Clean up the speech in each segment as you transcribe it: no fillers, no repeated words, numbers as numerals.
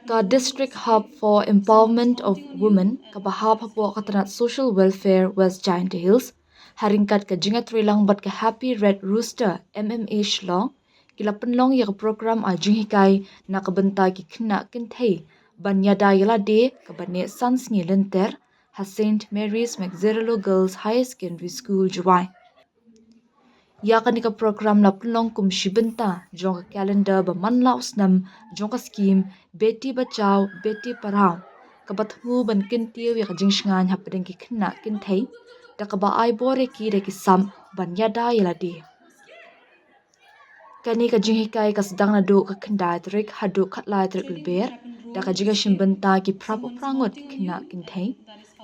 Ka District Hub for Empowerment of Women, ka bahab hapo katanat Social Welfare West Giant Hills, haringkat ka jingat rilang bat ka Happy Red Rooster MMA Shlong, kila penlong ya ka program a jinghikai na kabenta ki khynnah kynthei, ban iada ialade ka bane Sons ni lenter, ha St. Mary's Magzerelo Girls High Secondary School Juwai. Ya kan ka program la penlong kum shibenta jong ka calendar ba manla usnam jong ka scheme Beti Bachao Beti Padhao ka bathu ban kintiu ya ka jingshngan hapdeng ki khynnah kynthei da ka ba ai bore ki de ki sam ban yada ialade kani ka jinghikai ka sedang na do ka khyndai trik hadu khatlai trik leber da ka jiga shimbenta ki prap uprangot ki khynnah kynthei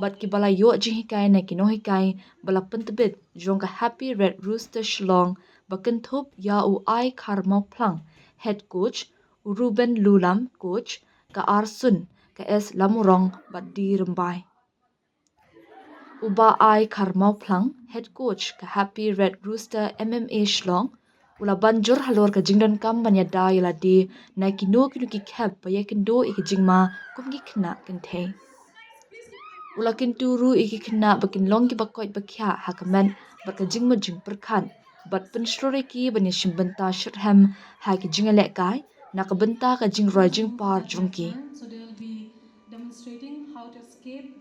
bat ki bala yo jinghikai na ki nohikai bala pentebit jong ka Happy Red Rooster Shlong bakin thup ya u ai kharmau plang head coach Ruben Lulam coach ka Arsun ka S Lamurong bat di rembai uba ai kharmau plang head coach ka Happy Red Rooster MMA Shlong ula banjur halor ka jingdan kam banya da ialade na kino ki khap pa yakindo ikijingma kumgi khynnah kynthei ula kinturu iki khynnah bakin long ki bakoi bakya hakamen bat ka jingma jing perkhan bat pensrore ki banya shimbenta shirham ha ki jingale kai na ka benta ka jing roi jing par jungki